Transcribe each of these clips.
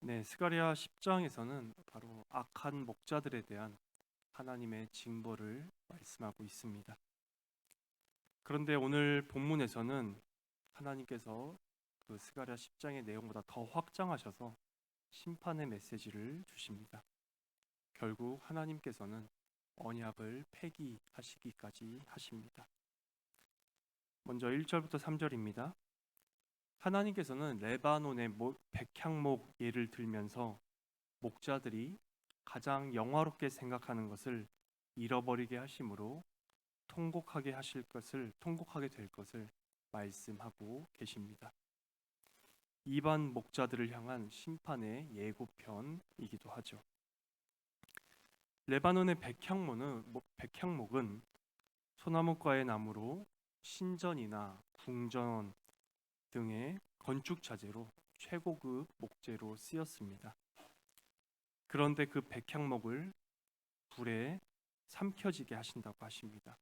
네, 스가랴 10장에서는 바로 악한 목자들에 대한 하나님의 징벌을 말씀하고 있습니다. 그런데 오늘 본문에서는 하나님께서 그 스가랴 10장의 내용보다 더 확장하셔서 심판의 메시지를 주십니다. 결국 하나님께서는 언약을 폐기하시기까지 하십니다. 먼저 1절부터 3절입니다. 하나님께서는 레바논의 백향목 예를 들면서 목자들이 가장 영화롭게 생각하는 것을 잃어버리게 하심으로 통곡하게 될 것을 말씀하고 계십니다. 이반 목자들을 향한 심판의 예고편이기도 하죠. 레바논의 백향목은 소나무과의 나무로 신전이나 궁전 등의 건축 자재로 최고급 목재로 쓰였습니다. 그런데 그 백향목을 불에 삼켜지게 하신다고 하십니다.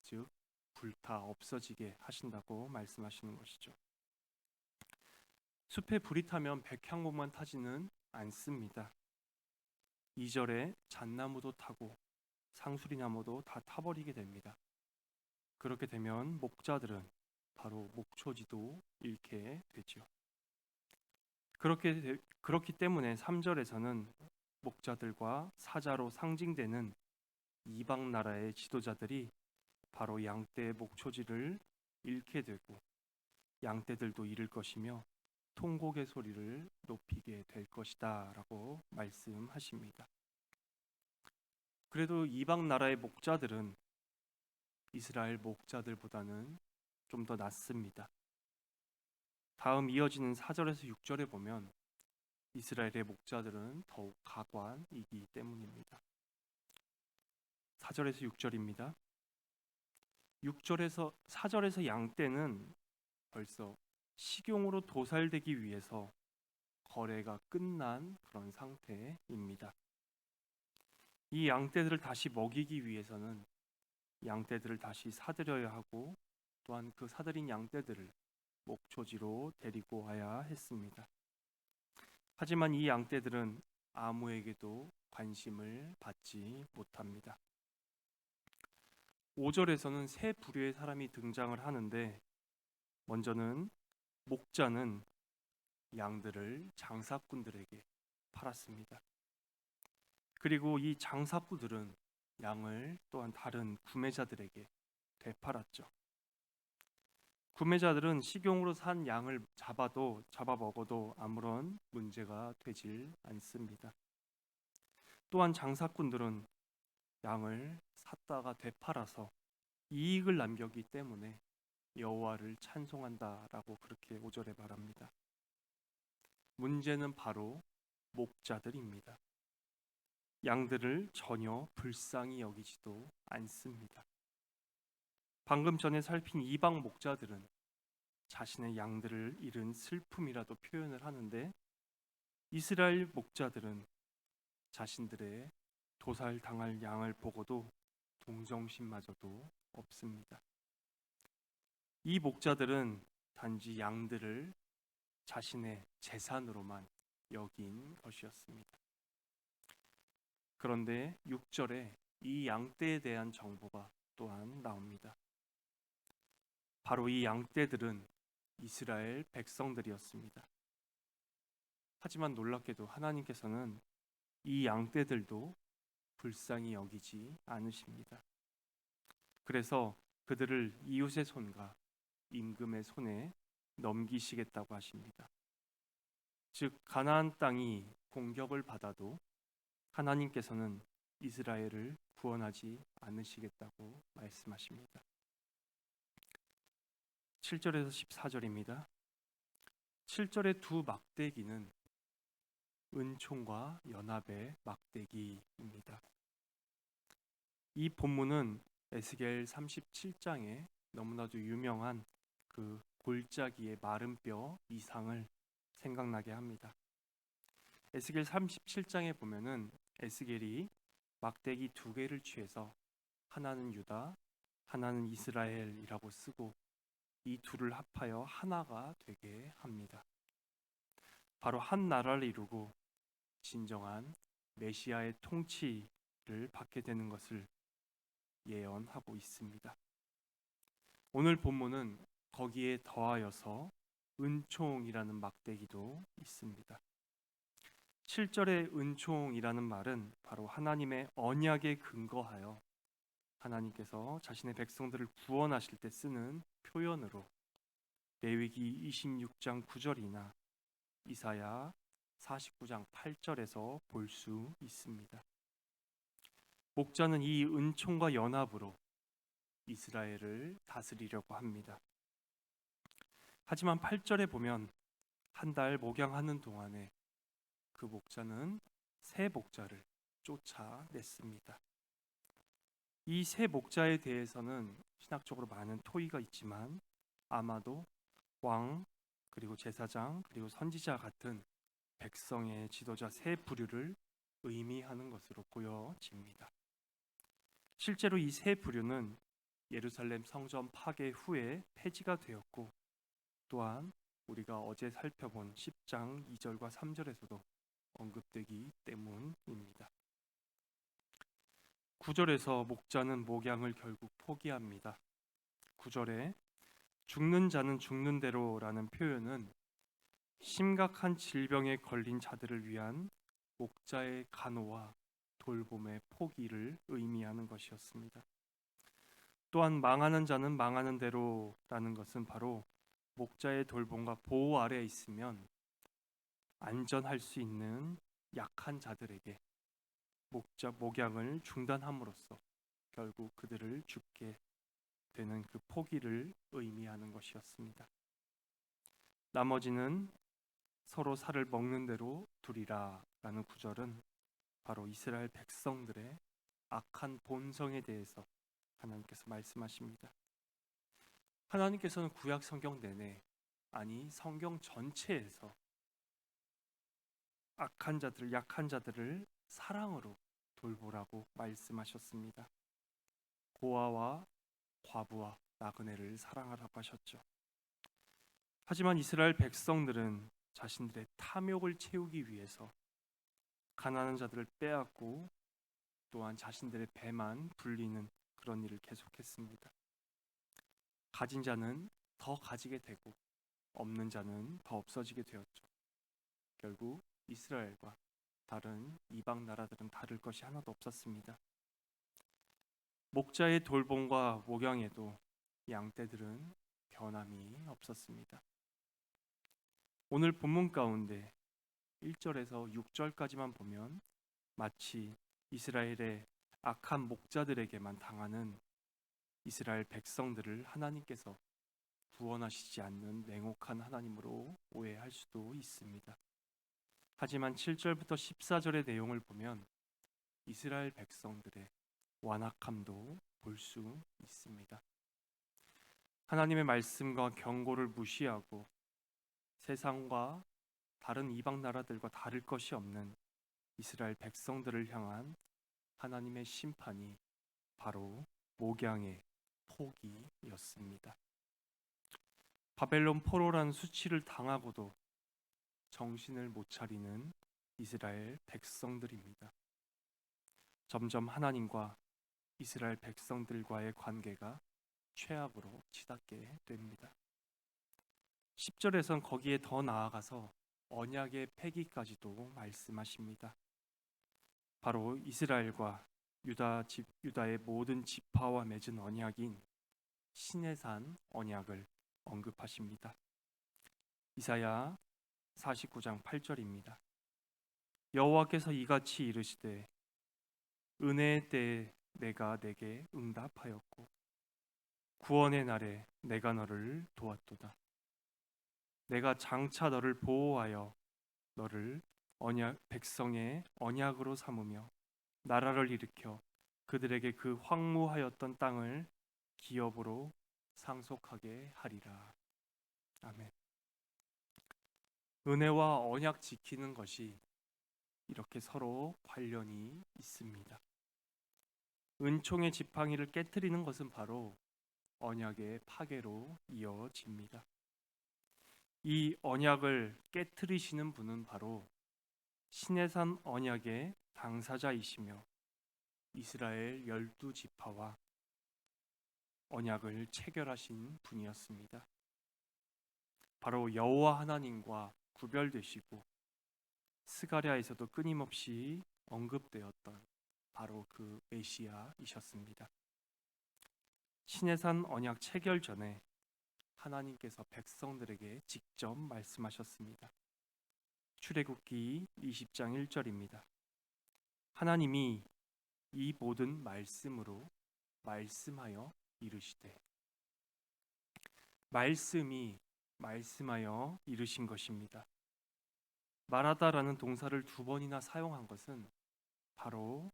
즉 불타 없어지게 하신다고 말씀하시는 것이죠. 숲에 불이 타면 백향목만 타지는 않습니다. 2절에 잣나무도 타고 상수리나무도 다 타버리게 됩니다. 그렇게 되면 목자들은 바로 목초지도 잃게 되죠. 그렇기 때문에 3절에서는 목자들과 사자로 상징되는 이방 나라의 지도자들이 바로 양떼의 목초지를 잃게 되고 양떼들도 잃을 것이며 통곡의 소리를 높이게 될 것이다 라고 말씀하십니다. 그래도 이방 나라의 목자들은 이스라엘 목자들보다는 좀 더 낫습니다. 다음 이어지는 4절에서 6절에 보면 이스라엘의 목자들은 더욱 가관이기 때문입니다. 4절에서 6절입니다. 4절에서 양떼는 벌써 식용으로 도살되기 위해서 거래가 끝난 그런 상태입니다. 이 양떼들을 다시 먹이기 위해서는 양떼들을 다시 사들여야 하고 또한 그 사들인 양떼들을 목초지로 데리고 와야 했습니다. 하지만 이 양떼들은 아무에게도 관심을 받지 못합니다. 5절에서는 세 부류의 사람이 등장을 하는데 먼저는 목자는 양들을 장사꾼들에게 팔았습니다. 그리고 이 장사꾼들은 양을 또한 다른 구매자들에게 되팔았죠. 구매자들은 식용으로 산 양을 잡아 먹어도 아무런 문제가 되질 않습니다. 또한 장사꾼들은 양을 샀다가 되팔아서 이익을 남겼기 때문에 여호와를 찬송한다라고 그렇게 5절에 말합니다. 문제는 바로 목자들입니다. 양들을 전혀 불쌍히 여기지도 않습니다. 방금 전에 살핀 이방 목자들은 자신의 양들을 잃은 슬픔이라도 표현을 하는데 이스라엘 목자들은 자신들의 도살당할 양을 보고도 동정심마저도 없습니다. 이 목자들은 단지 양들을 자신의 재산으로만 여긴 것이었습니다. 그런데 6절에 이 양떼에 대한 정보가 또한 나옵니다. 바로 이 양떼들은 이스라엘 백성들이었습니다. 하지만 놀랍게도 하나님께서는 이 양떼들도 불쌍히 여기지 않으십니다. 그래서 그들을 이웃의 손과 임금의 손에 넘기시겠다고 하십니다. 즉 가나안 땅이 공격을 받아도 하나님께서는 이스라엘을 구원하지 않으시겠다고 말씀하십니다. 7절에서 14절입니다. 7절의 두 막대기는 은총과 연합의 막대기입니다. 이 본문은 에스겔 37장에 너무나도 유명한 그 골짜기의 마른 뼈 이상을 생각나게 합니다. 에스겔 37장에 보면은 에스겔이 막대기 두 개를 취해서 하나는 유다, 하나는 이스라엘이라고 쓰고 이 둘을 합하여 하나가 되게 합니다. 바로 한 나라를 이루고 진정한 메시아의 통치를 받게 되는 것을 예언하고 있습니다. 오늘 본문은 거기에 더하여서 은총이라는 막대기도 있습니다. 7절의 은총이라는 말은 바로 하나님의 언약에 근거하여 하나님께서 자신의 백성들을 구원하실 때 쓰는 표현으로 레위기 26장 9절이나 이사야 49장 8절에서 볼 수 있습니다. 목자는 이 은총과 연합으로 이스라엘을 다스리려고 합니다. 하지만 8절에 보면 한 달 목양하는 동안에 그 목자는 새 목자를 쫓아냈습니다. 이 새 목자에 대해서는 신학적으로 많은 토의가 있지만 아마도 왕 그리고 제사장 그리고 선지자 같은 백성의 지도자 세 부류를 의미하는 것으로 보여집니다. 실제로 이 세 부류는 예루살렘 성전 파괴 후에 폐지가 되었고 또한 우리가 어제 살펴본 10장 2절과 3절에서도 언급되기 때문입니다. 9절에서 목자는 목양을 결국 포기합니다. 9절에 죽는 자는 죽는 대로라는 표현은 심각한 질병에 걸린 자들을 위한 목자의 간호와 돌봄의 포기를 의미하는 것이었습니다. 또한 망하는 자는 망하는 대로라는 것은 바로 목자의 돌봄과 보호 아래에 있으면 안전할 수 있는 약한 자들에게 목양을 중단함으로써 결국 그들을 죽게 되는 그 포기를 의미하는 것이었습니다. 나머지는 서로 살을 먹는 대로 두리라 라는 구절은 바로 이스라엘 백성들의 악한 본성에 대해서 하나님께서 말씀하십니다. 하나님께서는 구약 성경 내내, 아니 성경 전체에서 악한 자들, 약한 자들을 사랑으로 돌보라고 말씀하셨습니다. 고아와 과부와 나그네를 사랑하라고 하셨죠. 하지만 이스라엘 백성들은 자신들의 탐욕을 채우기 위해서 가난한 자들을 빼앗고 또한 자신들의 배만 불리는 그런 일을 계속했습니다. 가진 자는 더 가지게 되고 없는 자는 더 없어지게 되었죠. 결국 이스라엘과 다른 이방 나라들은 다를 것이 하나도 없었습니다. 목자의 돌봄과 목양에도 양떼들은 변함이 없었습니다. 오늘 본문 가운데 1절에서 6절까지만 보면 마치 이스라엘의 악한 목자들에게만 당하는 이스라엘 백성들을 하나님께서 구원하시지 않는 냉혹한 하나님으로 오해할 수도 있습니다. 하지만 7절부터 14절의 내용을 보면 이스라엘 백성들의 완악함도 볼 수 있습니다. 하나님의 말씀과 경고를 무시하고 세상과 다른 이방 나라들과 다를 것이 없는 이스라엘 백성들을 향한 하나님의 심판이 바로 목양의 포기였습니다. 바벨론 포로라는 수치를 당하고도 정신을 못 차리는 이스라엘 백성들입니다. 점점 하나님과 이스라엘 백성들과의 관계가 최악으로 치닫게 됩니다. 10절에선 거기에 더 나아가서 언약의 폐기까지도 말씀하십니다. 바로 이스라엘과 유다의 모든 지파와 맺은 언약인 시내산 언약을 언급하십니다. 이사야 49장 8절입니다. 여호와께서 이같이 이르시되 은혜의 때에 내가 내게 응답하였고 구원의 날에 내가 너를 도왔도다. 내가 장차 너를 보호하여 너를 백성의 언약으로 삼으며 나라를 일으켜 그들에게 그 황무하였던 땅을 기업으로 상속하게 하리라. 아멘. 은혜와 언약 지키는 것이 이렇게 서로 관련이 있습니다. 은총의 지팡이를 깨트리는 것은 바로 언약의 파괴로 이어집니다. 이 언약을 깨트리시는 분은 바로 시내산 언약의 당사자이시며 이스라엘 12지파와 언약을 체결하신 분이었습니다. 바로 여호와 하나님과 구별되시고 스가랴에서도 끊임없이 언급되었던 바로 그 메시아이셨습니다. 시내산 언약 체결 전에 하나님께서 백성들에게 직접 말씀하셨습니다. 출애굽기 20장 1절입니다. 하나님이 이 모든 말씀으로 말씀하여 이르시되, 말씀이 말씀하여 이르신 것입니다. 말하다라는 동사를 2번이나 사용한 것은 바로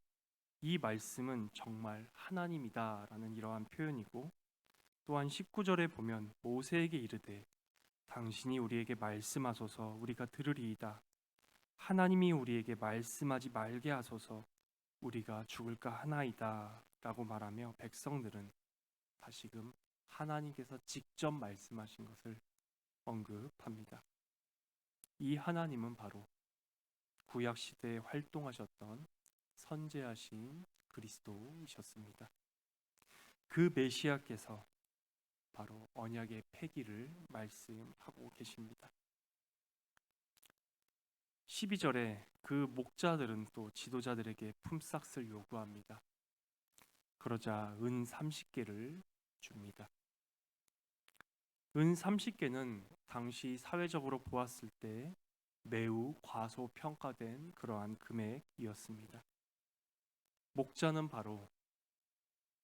이 말씀은 정말 하나님이다라는 이러한 표현이고, 또한 19절에 보면 모세에게 이르되 당신이 우리에게 말씀하소서 우리가 들으리이다. 하나님이 우리에게 말씀하지 말게 하소서 우리가 죽을까 하나이다 라고 말하며 백성들은 다시금 하나님께서 직접 말씀하신 것을 언급합니다. 이 하나님은 바로 구약시대에 활동하셨던 선지자신 그리스도이셨습니다. 그 메시아께서 바로 언약의 폐기를 말씀하고 계십니다. 12절에 그 목자들은 또 지도자들에게 품삯을 요구합니다. 그러자 은 30개를 줍니다. 은 30개는 당시 사회적으로 보았을 때 매우 과소평가된 그러한 금액이었습니다. 목자는 바로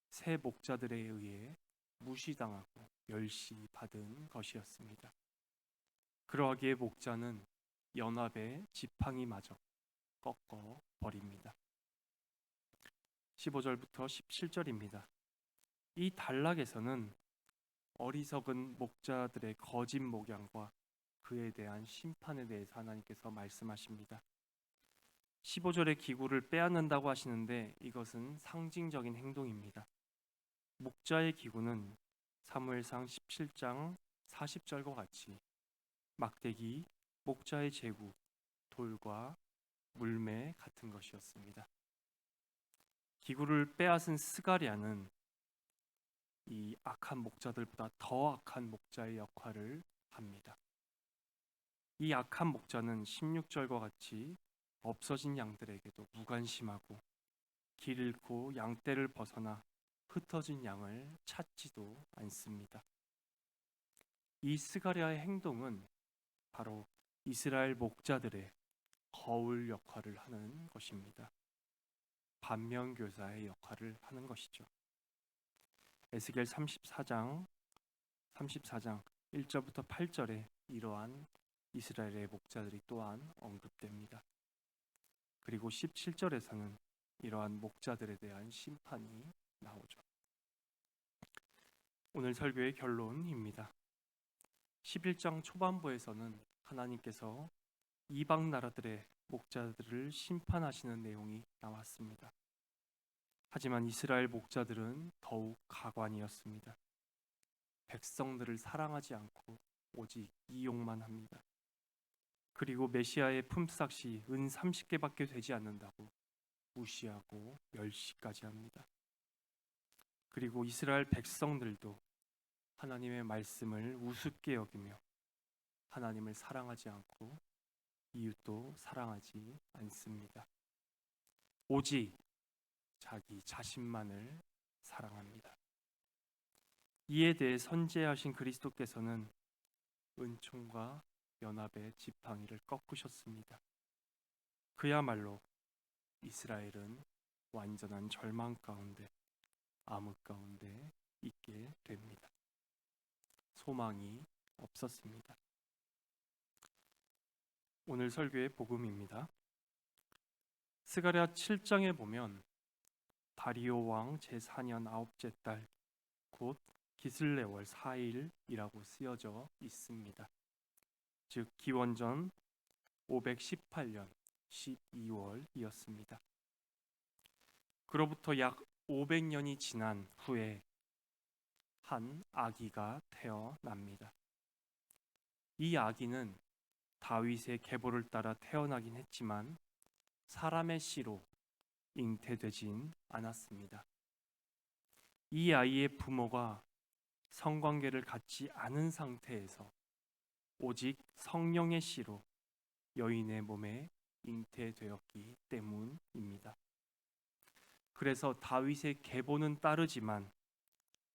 새 목자들에 의해 무시당하고 멸시받은 것이었습니다. 그러하기에 목자는 연합의 지팡이마저 꺾어 버립니다. 15절부터 17절입니다. 이 단락에서는 어리석은 목자들의 거짓 목양과 그에 대한 심판에 대해서 하나님께서 말씀하십니다. 15절에 기구를 빼앗는다고 하시는데 이것은 상징적인 행동입니다. 목자의 기구는 사무엘상 17장 40절과 같이 막대기, 목자의 제구, 돌과 물매 같은 것이었습니다. 기구를 빼앗은 스가랴는 이 악한 목자들보다 더 악한 목자의 역할을 합니다. 이 악한 목자는 16절과 같이 없어진 양들에게도 무관심하고 길 잃고 양떼를 벗어나 흩어진 양을 찾지도 않습니다. 이 스가랴의 행동은 바로 이스라엘 목자들의 거울 역할을 하는 것입니다. 반면교사의 역할을 하는 것이죠. 에스겔 34장 1절부터 8절에 이러한 이스라엘의 목자들이 또한 언급됩니다. 그리고 17절에서는 이러한 목자들에 대한 심판이 나오죠. 오늘 설교의 결론입니다. 11장 초반부에서는 하나님께서 이방 나라들의 목자들을 심판하시는 내용이 나왔습니다. 하지만 이스라엘 목자들은 더욱 가관이었습니다. 백성들을 사랑하지 않고 오직 이용만 합니다. 그리고 메시아의 품삯이 은 30개밖에 되지 않는다고 무시하고 멸시까지 합니다. 그리고 이스라엘 백성들도 하나님의 말씀을 우습게 여기며 하나님을 사랑하지 않고 이웃도 사랑하지 않습니다. 오직 자기 자신만을 사랑합니다. 이에 대해 선지하신 그리스도께서는 은총과 연합의 지팡이를 꺾으셨습니다. 그야말로 이스라엘은 완전한 절망 가운데, 암흑 가운데 있게 됩니다. 소망이 없었습니다. 오늘 설교의 복음입니다. 스가랴 7장에 보면 다리오 왕 제4년 9째 달 곧 기슬레월 4일이라고 쓰여져 있습니다. 즉 기원전 518년 12월이었습니다. 그로부터 약 500년이 지난 후에 한 아기가 태어납니다. 이 아기는 다윗의 계보를 따라 태어나긴 했지만 사람의 씨로 잉태되진 않았습니다. 이 아이의 부모가 성관계를 갖지 않은 상태에서 오직 성령의 씨로 여인의 몸에 잉태되었기 때문입니다. 그래서 다윗의 계보는 따르지만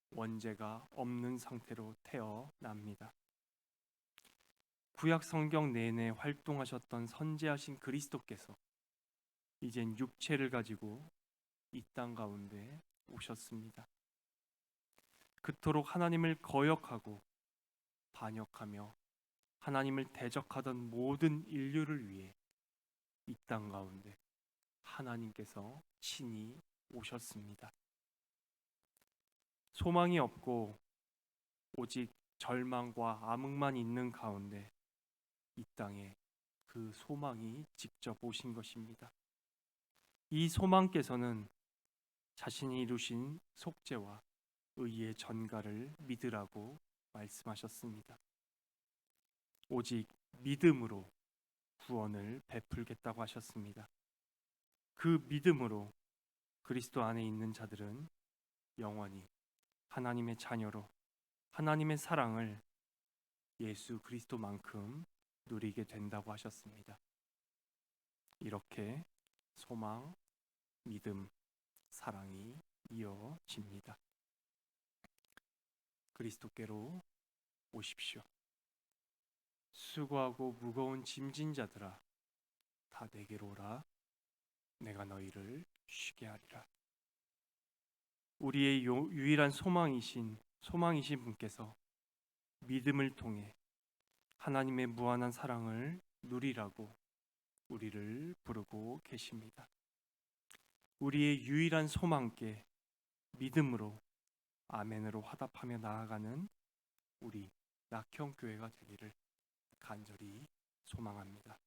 원죄가 없는 상태로 태어납니다. 구약 성경 내내 활동하셨던 선지하신 그리스도께서 이젠 육체를 가지고 이 땅 가운데 오셨습니다. 그토록 하나님을 거역하고 반역하며 하나님을 대적하던 모든 인류를 위해 이 땅 가운데 하나님께서 친히 오셨습니다. 소망이 없고 오직 절망과 암흑만 있는 가운데 이 땅에 그 소망이 직접 오신 것입니다. 이 소망께서는 자신이 이루신 속죄와 의의 전가를 믿으라고 말씀하셨습니다. 오직 믿음으로 구원을 베풀겠다고 하셨습니다. 그 믿음으로 그리스도 안에 있는 자들은 영원히 하나님의 자녀로 하나님의 사랑을 예수 그리스도만큼 누리게 된다고 하셨습니다. 이렇게 소망, 믿음, 사랑이 이어집니다. 그리스도께로 오십시오. 수고하고 무거운 짐진 자들아, 다 내게로 오라. 내가 너희를 쉬게 하리라. 우리의 유일한 소망이신 분께서 믿음을 통해 하나님의 무한한 사랑을 누리라고 우리를 부르고 계십니다. 우리의 유일한 소망께 믿음으로 아멘으로 화답하며 나아가는 우리 낙형교회가 되기를 간절히 소망합니다.